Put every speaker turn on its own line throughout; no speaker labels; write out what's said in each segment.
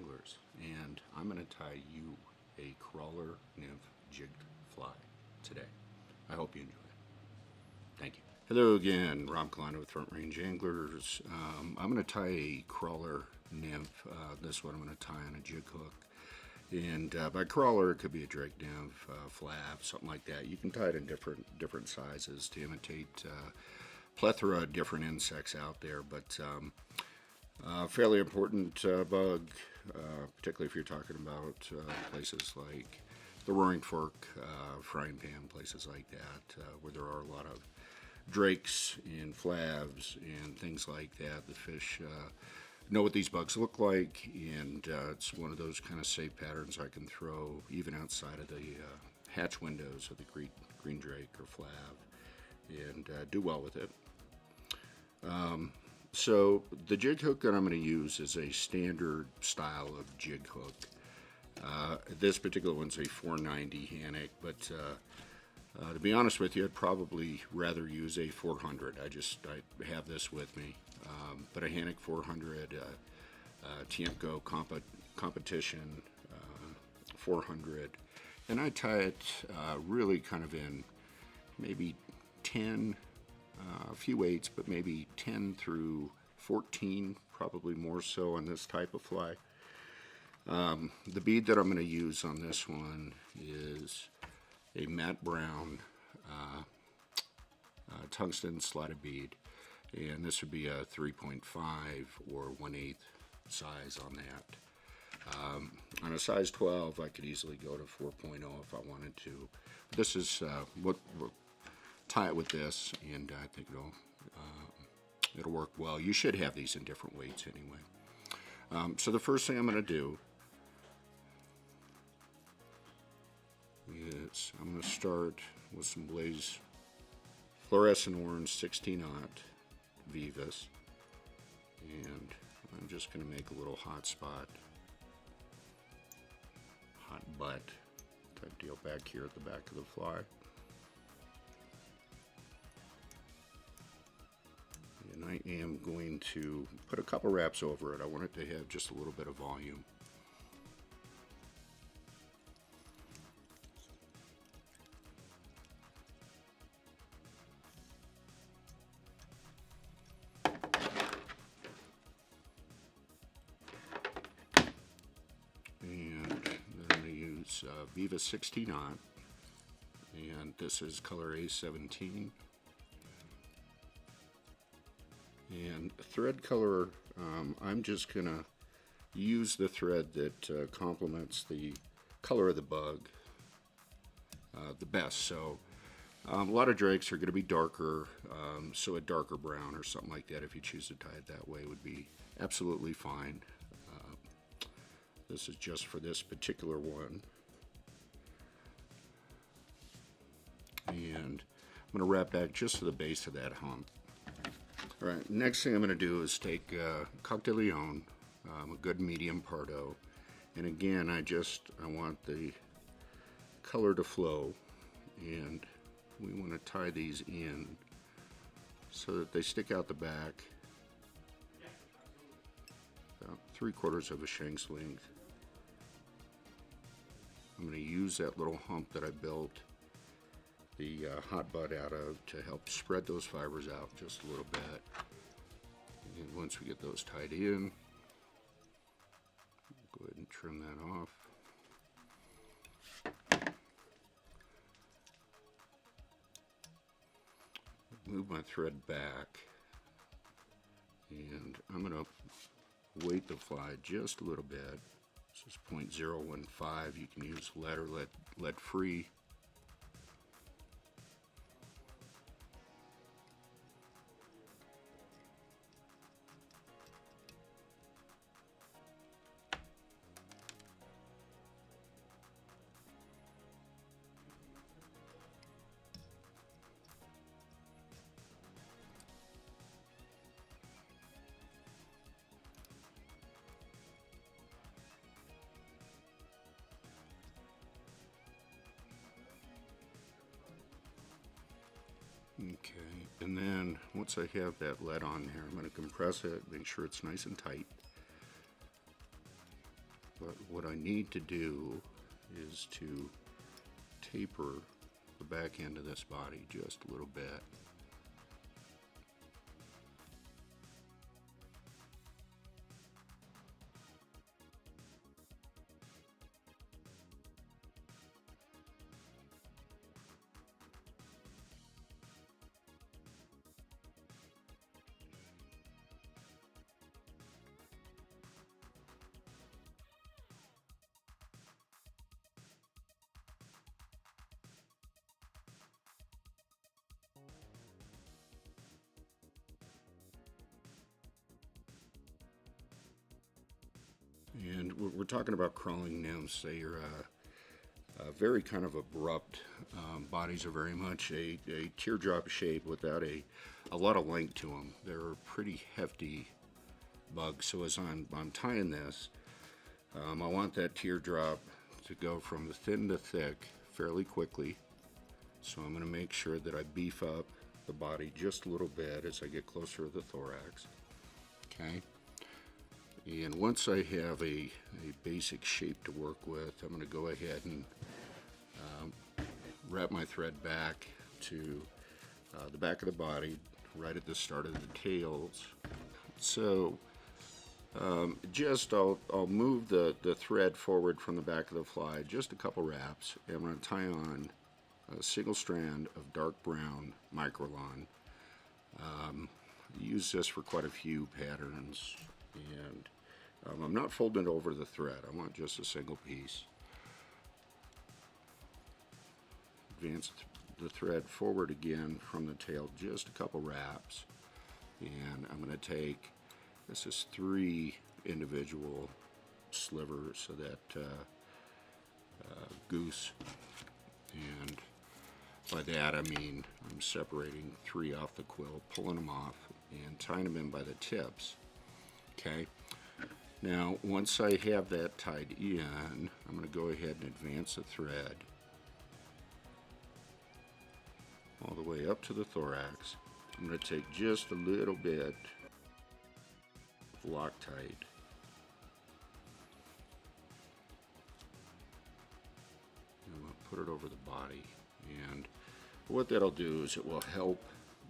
anglers, and I'm going to tie you a crawler nymph jigged fly today. I hope you enjoy it. Thank you. Hello again, Rob Kalina with Front Range Anglers. I'm going to tie a crawler nymph. This one I'm going to tie on a jig hook. And by crawler, it could be a drake nymph, flav, something like that. You can tie it in different sizes to imitate plethora of different insects out there, but fairly important bug, particularly if you're talking about places like the Roaring Fork, Frying Pan, places like that, where there are a lot of drakes and flavs and things like that. The fish know what these bugs look like, and it's one of those kind of safe patterns I can throw even outside of the hatch windows of the green drake or flav, and do well with it. So the jig hook that I'm going to use is a standard style of jig hook. This particular one's a 490 Hannock, but to be honest with you, I'd probably rather use a 400. I have this with me, but a Hannock 400, Tiemco competition 400, and I tie it really kind of in maybe 10. A few weights, but maybe 10 through 14, probably more so on this type of fly. The bead that I'm going to use on this one is a matte brown tungsten slotted bead, and this would be a 3.5 or 1/8 size on that. On a size 12, I could easily go to 4.0 if I wanted to. This is what tie it with this, and I think it'll work well. You should have these in different weights anyway. So the first thing I'm going to do is I'm going to start with some Blaze fluorescent orange 16-aught Vivas, and I'm just going to make a little hot spot, hot butt type deal back here at the back of the fly. And I am going to put a couple wraps over it. I want it to have just a little bit of volume. And then I'm going to use Viva 16-aught, and this is color A17. And thread color, I'm just going to use the thread that complements the color of the bug the best. So a lot of drakes are going to be darker, so a darker brown or something like that, if you choose to tie it that way, would be absolutely fine. This is just for this particular one. And I'm going to wrap back just to the base of that hump. All right, next thing I'm going to do is take Coq de Leon, a good medium Pardo, and again I want the color to flow, and we want to tie these in so that they stick out the back about 3/4 of a shank's length. I'm going to use that little hump that I built the hot butt out of to help spread those fibers out just a little bit. And once we get those tied in, go ahead and trim that off. Move my thread back, and I'm going to weight the fly just a little bit. This is 0.015. You can use lead or lead free. Okay, and then once I have that lead on there, I'm going to compress it, make sure it's nice and tight. what I need to do is to taper the back end of this body just a little bit. And we're talking about crawling nymphs. They are very kind of abrupt. Bodies are very much a teardrop shape without a lot of length to them. They're pretty hefty bugs. So as I'm tying this, I want that teardrop to go from the thin to thick fairly quickly. So I'm going to make sure that I beef up the body just a little bit as I get closer to the thorax. Okay. And once I have a basic shape to work with, I'm going to go ahead and wrap my thread back to the back of the body, right at the start of the tails. So I'll move the thread forward from the back of the fly, just a couple wraps, and I'm going to tie on a single strand of dark brown microlon. Use this for quite a few patterns, and I'm not folding it over the thread. I want just a single piece. Advance the thread forward again from the tail, just a couple wraps, and I'm going to take, this is 3 individual slivers of that goose, and by that I mean I'm separating 3 off the quill, pulling them off, and tying them in by the tips. Okay. Now, once I have that tied in, I'm going to go ahead and advance the thread all the way up to the thorax. I'm going to take just a little bit of Loctite. And I'm going to put it over the body. And what that'll do is it will help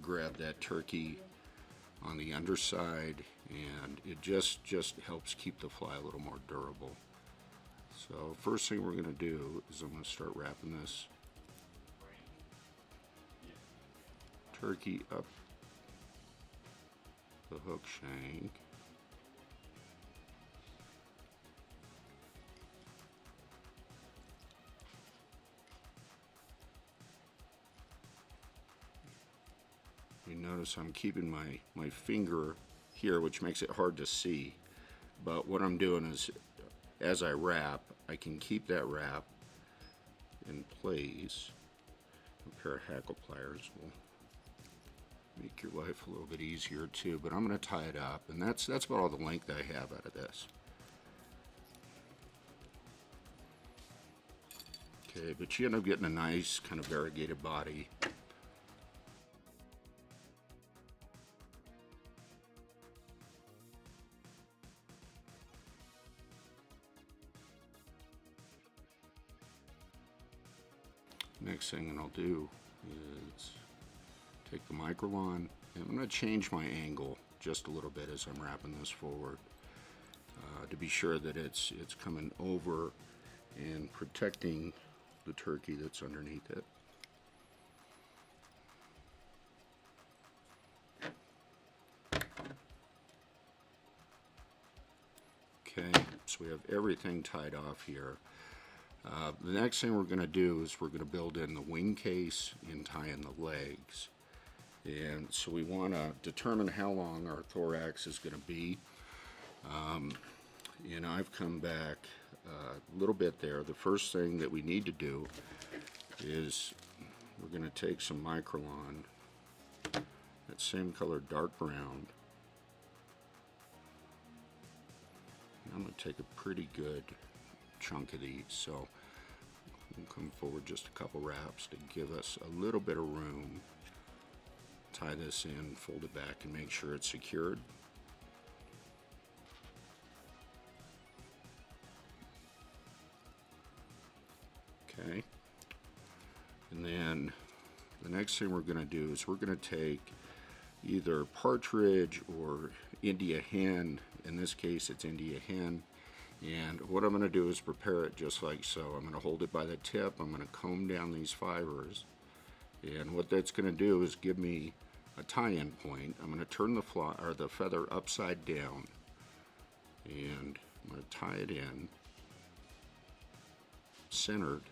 grab that turkey on the underside, and it just helps keep the fly a little more durable. So first thing we're going to do is I'm going to start wrapping this turkey up the hook shank. You notice I'm keeping my finger here, which makes it hard to see, but what I'm doing is as I wrap, I can keep that wrap in place. A pair of hackle pliers will make your life a little bit easier too, but I'm going to tie it up, and that's about all the length I have out of this. Okay, but you end up getting a nice kind of variegated body. Next thing I'll do is take the microlon, and I'm going to change my angle just a little bit as I'm wrapping this forward to be sure that it's coming over and protecting the turkey that's underneath it. Okay, so we have everything tied off here. The next thing we're going to do is we're going to build in the wing case and tie in the legs. And so we want to determine how long our thorax is going to be. And I've come back a little bit there. The first thing that we need to do is we're going to take some microlon, that same color dark brown. And I'm going to take a pretty good chunk of these, so we'll come forward just a couple wraps to give us a little bit of room. Tie this in, fold it back, and make sure it's secured. Okay. And then the next thing we're going to do is we're going to take either partridge or India hen. In this case, it's India hen. And what I'm going to do is prepare it just like so. I'm going to hold it by the tip. I'm going to comb down these fibers. And what that's going to do is give me a tie-in point. I'm going to turn the feather upside down. And I'm going to tie it in, centered,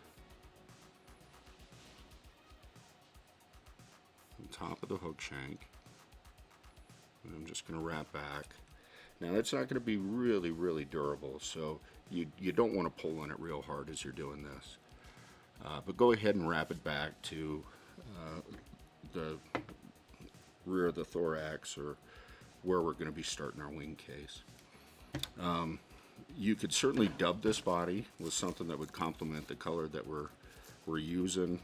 on top of the hook shank. And I'm just going to wrap back. Now it's not going to be really, really durable, so you don't want to pull on it real hard as you're doing this. But go ahead and wrap it back to the rear of the thorax, or where we're going to be starting our wing case. You could certainly dub this body with something that would complement the color that we're using.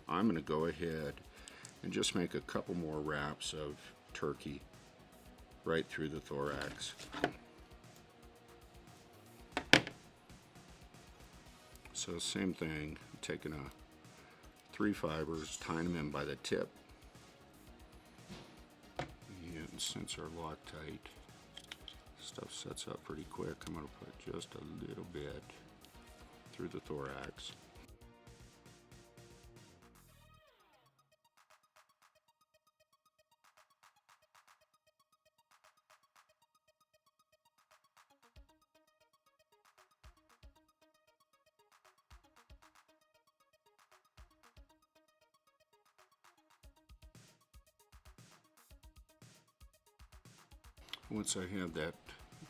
I'm going to go ahead and just make a couple more wraps of turkey right through the thorax. So same thing, taking 3 fibers, tying them in by the tip, and since they're Loctite, stuff sets up pretty quick, I'm going to put just a little bit through the thorax. Once I have that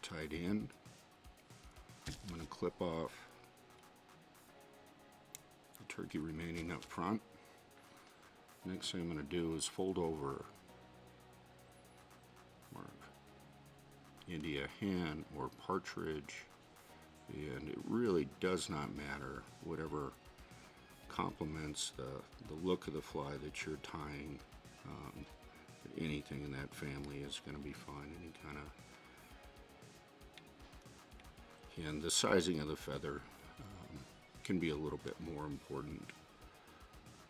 tied in, I'm going to clip off the turkey remaining up front. Next thing I'm going to do is fold over our India hen or partridge, and it really does not matter, whatever complements the look of the fly that you're tying. Anything in that family is going to be fine. Any kind of, and the sizing of the feather can be a little bit more important.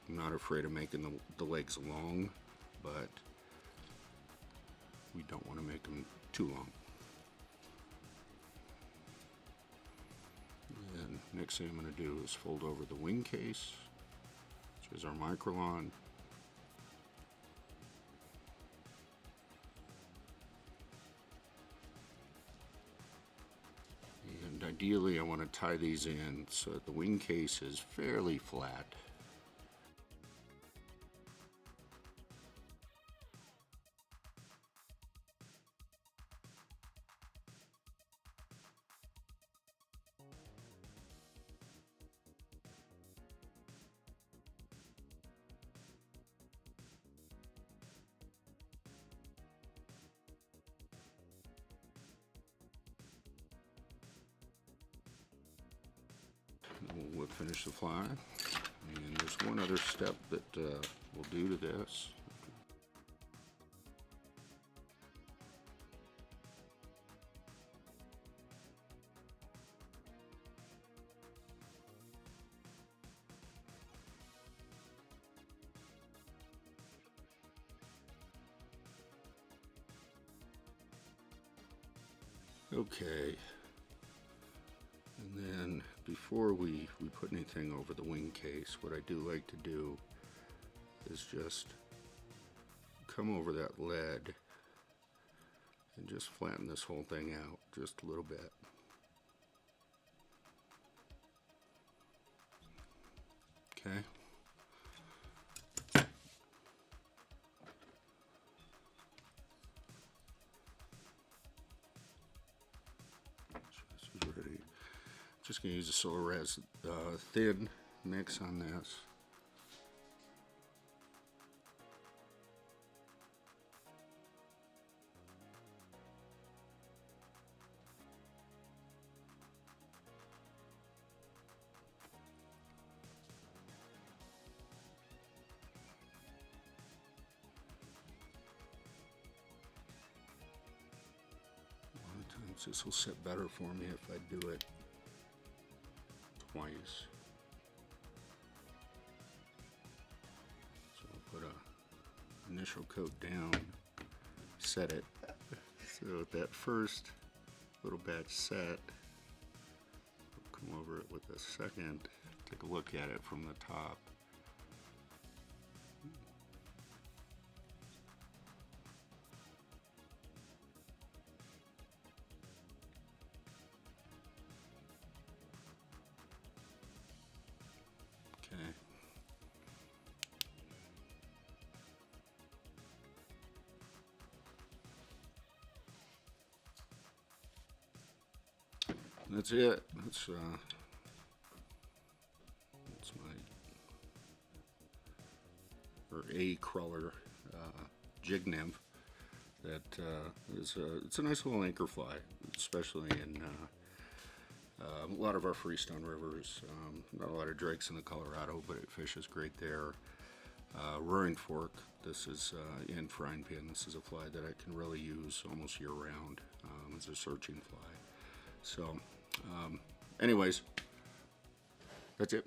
I'm not afraid of making the legs long, but we don't want to make them too long. And next thing I'm going to do is fold over the wing case, which is our microlon. Ideally, I want to tie these in so that the wing case is fairly flat. We'll finish the fly, and there's one other step that we'll do to this. Okay, and then before we put anything over the wing case, what I do like to do is just come over that lead and just flatten this whole thing out just a little bit. Okay. Just going to use a Solarez thin mix on this. A lot of times this will sit better for me if I do it twice. initial coat down, set it. So that first little batch set, we'll come over it with a second, take a look at it from the top. Okay. That's it. That's my a crawler jig nymph. That it's a nice little anchor fly, especially in a lot of our freestone rivers. Not a lot of drakes in the Colorado, but it fishes great there. Roaring Fork. This is in frying pan. This is a fly that I can really use almost year round as a searching fly. So, anyways, that's it.